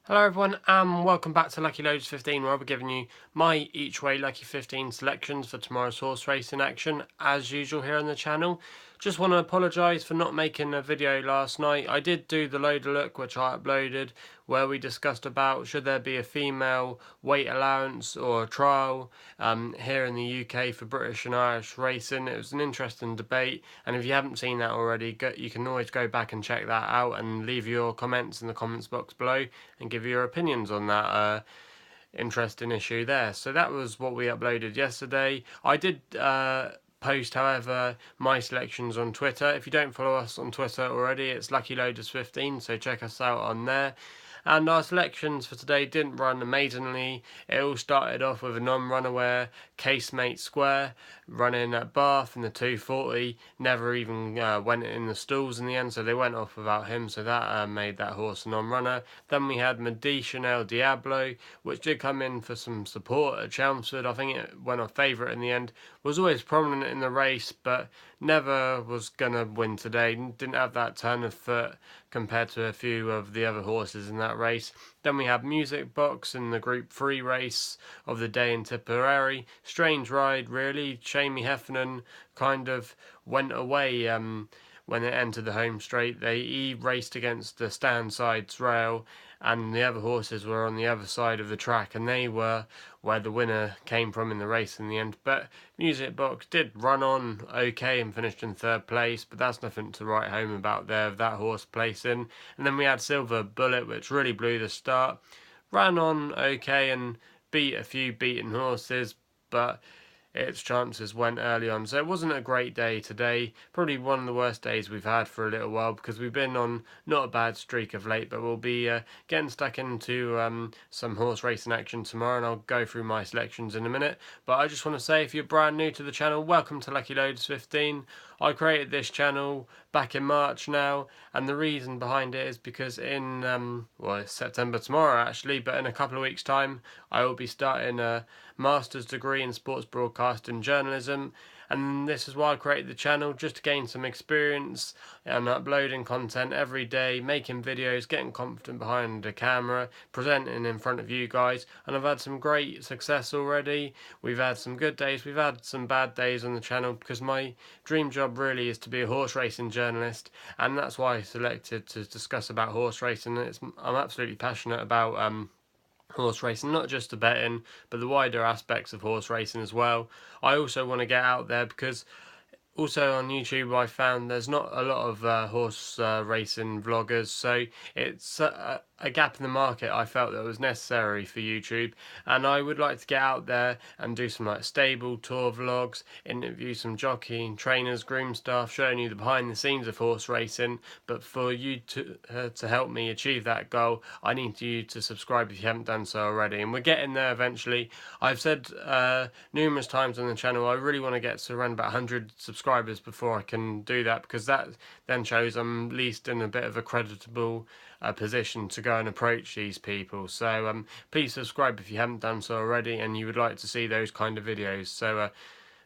Hello everyone and welcome back to Lucky15 where I'll be giving you my each way Lucky15 selections for tomorrow's horse racing action as usual here on the channel. Just want to apologise for not making a video last night. I did do the load a look which I uploaded where we discussed about should there be a female weight allowance or a trial here in the UK for British and Irish racing. It was an interesting debate, and if you haven't seen that already, you can always go back and check that out and leave your comments in the comments box below and give your opinions on that interesting issue there. So that was what we uploaded yesterday. I did post, however, my selections on Twitter. If you don't follow us on Twitter already, it's LuckyLoaders15, so check us out on there. And our selections for today didn't run amazingly. It all started off with a non-runaware Casemate Square running at Bath in the 240. Never even went in the stalls in the end, so they went off without him, so that made that horse a non-runner. Then we had Medici El Diablo, which did come in for some support at Chelmsford. I think it went off favourite in the end. Was always prominent in the race, but never was going to win today. Didn't have that turn of foot compared to a few of the other horses in that race. Then we have Music Box in the Group 3 race of the day in Tipperary. Strange ride, really. Shamey Heffernan kind of went away when it entered the home straight. He raced against the stand sides rail, and the other horses were on the other side of the track, and they were where the winner came from in the race in the end. But Music Box did run on okay and finished in third place, but that's nothing to write home about there of that horse placing. And then we had Silver Bullet, which really blew the start. Ran on okay and beat a few beaten horses, but its chances went early on. So it wasn't a great day today. Probably one of the worst days we've had for a little while, because we've been on not a bad streak of late, but we'll be getting stuck into some horse racing action tomorrow, and I'll go through my selections in a minute. But I just want to say, if you're brand new to the channel, welcome to Lucky Loads 15. I created this channel back in March now, and the reason behind it is because in well, it's September tomorrow actually, but in a couple of weeks time I will be starting a master's degree in sports broadcast and journalism, and this is why I created the channel, just to gain some experience and uploading content every day, making videos, getting confident behind the camera, presenting in front of you guys. And I've had some great success already. We've had some good days, we've had some bad days on the channel, because my dream job really is to be a horse racing journalist, and that's why I selected to discuss about horse racing. I'm absolutely passionate about horse racing, not just the betting, but the wider aspects of horse racing as well. I also want to get out there, because also on YouTube I found there's not a lot of horse racing vloggers, so it's a gap in the market I felt that was necessary for YouTube, and I would like to get out there and do some like stable tour vlogs, interview some jockey and trainers, groom staff, showing you the behind the scenes of horse racing. But for you to help me achieve that goal, I need you to subscribe if you haven't done so already, and we're getting there eventually. I've said numerous times on the channel I really want to get to around about 100 subscribers before I can do that, because that then shows I'm at least in a bit of a creditable position to go and approach these people. So please subscribe if you haven't done so already and you would like to see those kind of videos. So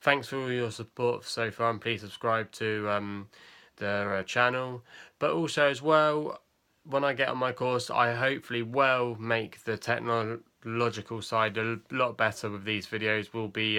thanks for all your support so far, and please subscribe to the channel. But also as well, when I get on my course, I hopefully will make the technological side a lot better with these videos. We'll be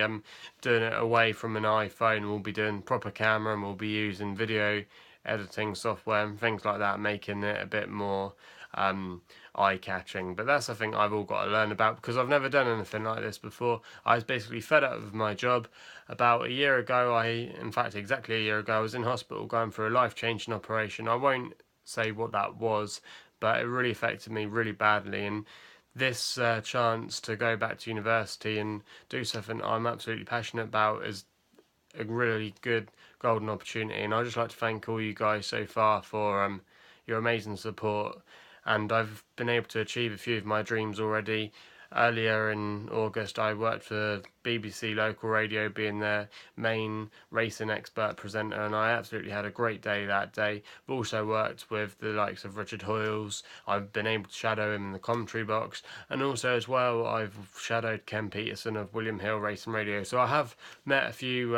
doing it away from an iPhone. We'll be doing proper camera, and we'll be using video editing software and things like that, making it a bit more eye-catching. But that's something I've all got to learn about, because I've never done anything like this before. I was basically fed up with my job. About a year ago, in fact exactly a year ago, I was in hospital going for a life-changing operation. I won't say what that was, but it really affected me really badly, and this chance to go back to university and do something I'm absolutely passionate about is a really good golden opportunity. And I'd just like to thank all you guys so far for your amazing support, and I've been able to achieve a few of my dreams already. earlier in August I worked for BBC local radio, being their main racing expert presenter, and I absolutely had a great day that day. I've also worked with the likes of Richard Hoyles. I've been able to shadow him in the commentary box, and also as well I've shadowed Ken Peterson of William Hill Racing Radio. So I have met a few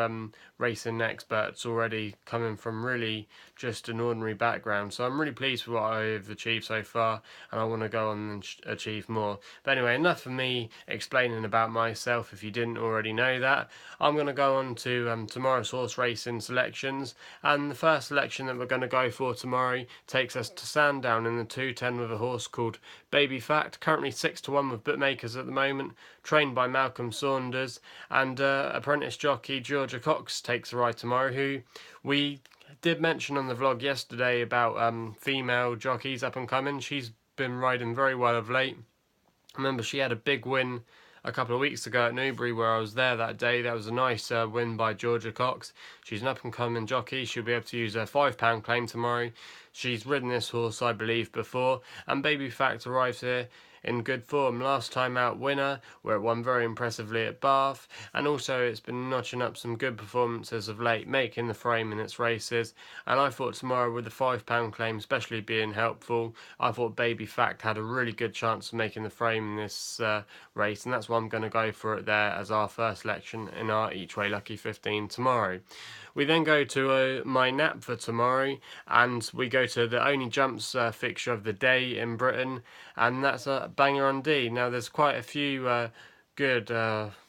racing experts already, coming from really just an ordinary background. So I'm really pleased with what I've achieved so far, and I want to go on and achieve more. But anyway, enough of me explaining about myself if you didn't already know that. I'm going to go on to tomorrow's horse racing selections, and the first selection that we're going to go for tomorrow takes us to Sandown in the 210 with a horse called Babyfact, currently 6-1 with bookmakers at the moment, trained by Malcolm Saunders, and apprentice jockey Georgia Cox takes the ride tomorrow, who we did mention on the vlog yesterday about female jockeys up and coming. She's been riding very well of late. Remember, she had a big win a couple of weeks ago at Newbury where I was there that day. That was a nice win by Georgia Cox. She's an up and coming jockey. She'll be able to use her £5 claim tomorrow. She's ridden this horse, I believe, before, and Babyfact arrives here in good form. Last time out winner, where it won very impressively at Bath, and also it's been notching up some good performances of late, making the frame in its races. And I thought tomorrow, with the £5 claim especially being helpful, I thought Babyfact had a really good chance of making the frame in this race, and that's why I'm going to go for it there as our first selection in our Each Way Lucky 15 tomorrow. We then go to my nap for tomorrow, and we go to the only jumps fixture of the day in Britain, and that's Bangor on D. Now there's quite a few good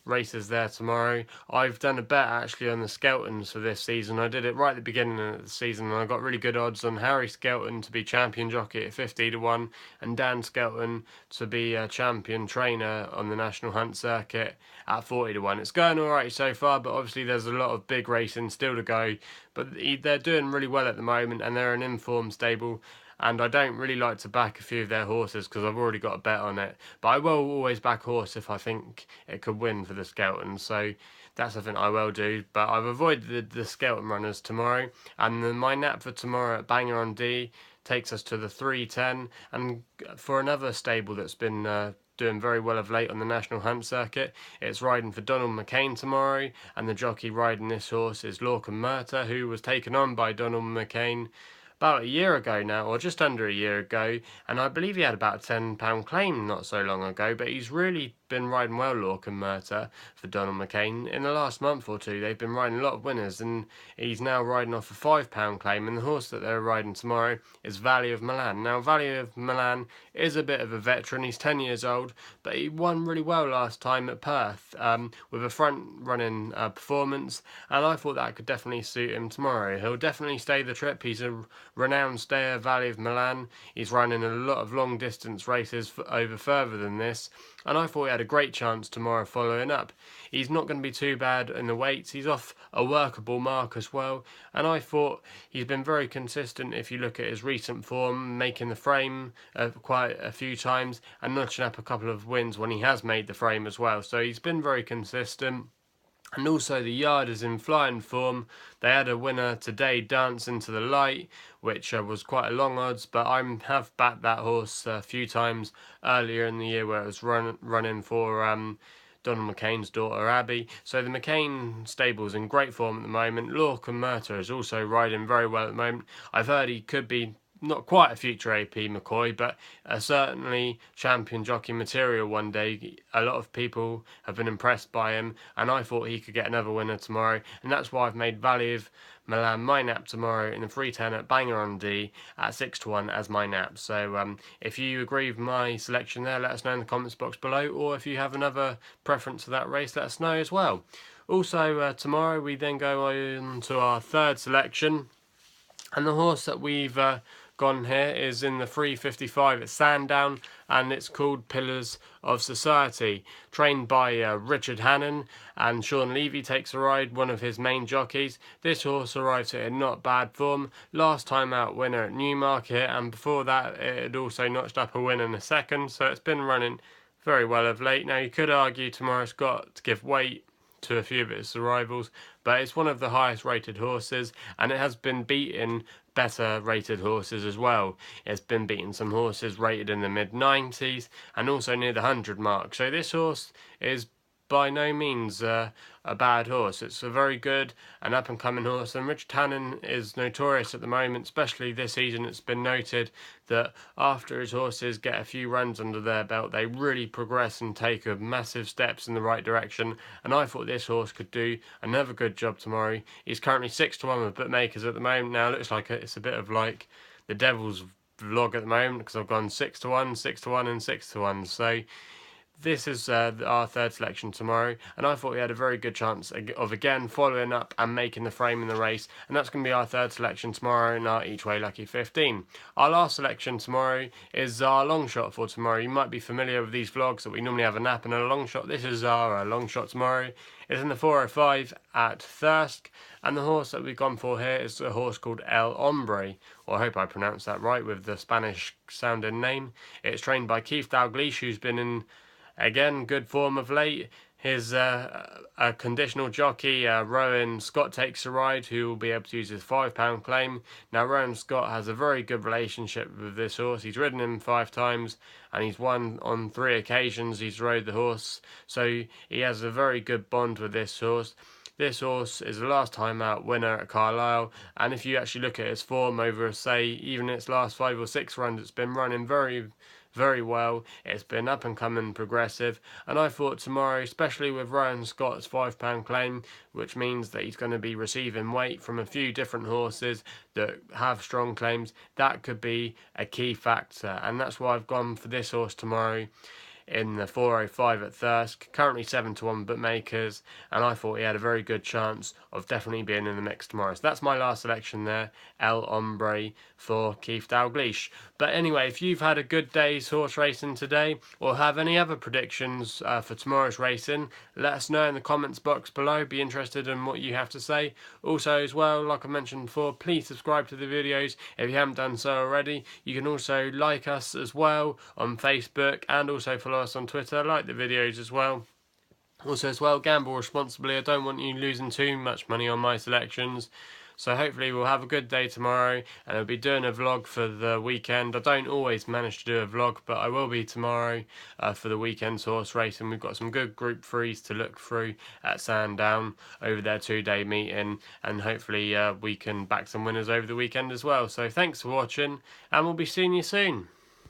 races there tomorrow. I've done a bet actually on the Skeltons for this season. I did it right at the beginning of the season, and I got really good odds on Harry Skelton to be champion jockey at 50-1, and Dan Skelton to be a champion trainer on the National Hunt Circuit at 40-1. It's going alright so far, but obviously there's a lot of big racing still to go. But they're doing really well at the moment, and they're an informed stable. And I don't really like to back a few of their horses because I've already got a bet on it. But I will always back a horse if I think it could win for the Skeltons. So that's something I will do. But I've avoided the Skelton runners tomorrow. And my nap for tomorrow at Bangor on D takes us to the 310. And for another stable that's been doing very well of late on the National Hunt Circuit, it's riding for Donald McCain tomorrow. And the jockey riding this horse is Lorcan, who was taken on by Donald McCain about a year ago now, or just under a year ago, and I believe he had about a £10 claim not so long ago, but he's really been riding well, Lorcan for Donald McCain. In the last month or two, they've been riding a lot of winners, and he's now riding off a £5 claim, and the horse that they're riding tomorrow is Valley of Milan. Now, Valley of Milan is a bit of a veteran. He's 10 years old, but he won really well last time at Perth with a front-running performance, and I thought that could definitely suit him tomorrow. He'll definitely stay the trip. He's a renowned stayer, Valley of Milan. He's running a lot of long-distance races over further than this, and I thought he had a great chance tomorrow following up. He's not going to be too bad in the weights. He's off a workable mark as well, and I thought he's been very consistent if you look at his recent form, making the frame quite a few times and notching up a couple of wins when he has made the frame as well. So he's been very consistent. And also the yard is in flying form. They had a winner today, Dance Into the Light, which was quite a long odds, but I have backed that horse a few times earlier in the year where it was running for Donald McCain's daughter Abby. So the McCain stable's in great form at the moment. Lorcan is also riding very well at the moment. I've heard he could be not quite a future AP McCoy, but certainly champion jockey material one day. A lot of people have been impressed by him, and I thought he could get another winner tomorrow, and that's why I've made Valley of Milan my nap tomorrow in the 310 at Bangor on D at 6-1 as my nap. So if you agree with my selection there, let us know in the comments box below, or if you have another preference for that race, let us know as well. Also tomorrow we then go on to our third selection, and the horse that we've gone here is in the 355 at Sandown, and it's called Pillars of Society, trained by Richard Hannon, and Sean Levy takes a ride, one of his main jockeys. This horse arrives here in not bad form, last time out winner at Newmarket, and before that it had also notched up a win in a second, so it's been running very well of late. Now you could argue tomorrow's got to give weight to a few of its rivals, but it's one of the highest rated horses, and it has been beaten better rated horses as well. It's been beating some horses rated in the mid-90s and also near the 100 mark. So this horse is by no means a bad horse. It's a very good and up and coming horse, and Richard Hannon is notorious at the moment, especially this season. It's been noted that after his horses get a few runs under their belt, they really progress and take a massive steps in the right direction, and I thought this horse could do another good job tomorrow. He's currently 6-1 with bookmakers at the moment. Now it looks like it's a bit of like the devil's vlog at the moment, because I've gone 6-1, 6-1 and 6-1. So this is our third selection tomorrow, and I thought we had a very good chance of again following up and making the frame in the race, and that's going to be our third selection tomorrow in our Each Way Lucky 15. Our last selection tomorrow is our long shot for tomorrow. You might be familiar with these vlogs that we normally have a nap and a long shot. This is our long shot tomorrow. It's in the 405 at Thirsk, and the horse that we've gone for here is a horse called El Hombre, or I hope I pronounced that right with the Spanish sounding name. It's trained by Keith Dalglish, who's been in again good form of late. His a conditional jockey, Rowan Scott, takes a ride, who will be able to use his £5 claim. Now Rowan Scott has a very good relationship with this horse. He's ridden him 5 times and he's won on 3 occasions. He's rode the horse, so he has a very good bond with this horse. This horse is a last time out winner at Carlisle, and if you actually look at its form over, say, even its last 5 or 6 runs, it's been running very well. It's been up and coming progressive, and I thought tomorrow, especially with Rowan Scott's £5 claim, which means that he's going to be receiving weight from a few different horses that have strong claims, that could be a key factor, and that's why I've gone for this horse tomorrow in the 405 at Thirsk, currently 7-1 bookmakers, and I thought he had a very good chance of definitely being in the mix tomorrow. So that's my last selection there, El Hombre for Keith Dalglish. But anyway, if you've had a good day's horse racing today, or have any other predictions for tomorrow's racing, let us know in the comments box below. Be interested in what you have to say. Also as well, like I mentioned before, please subscribe to the videos if you haven't done so already. You can also like us as well on Facebook, and also follow us on Twitter. Like the videos as well. Also as well, gamble responsibly. I don't want you losing too much money on my selections. So hopefully we'll have a good day tomorrow, and I'll be doing a vlog for the weekend. I don't always manage to do a vlog, but I will be tomorrow for the weekend's horse racing. We've got some good Group 3s to look through at Sandown over their 2-day meeting, and hopefully we can back some winners over the weekend as well. So thanks for watching, and we'll be seeing you soon.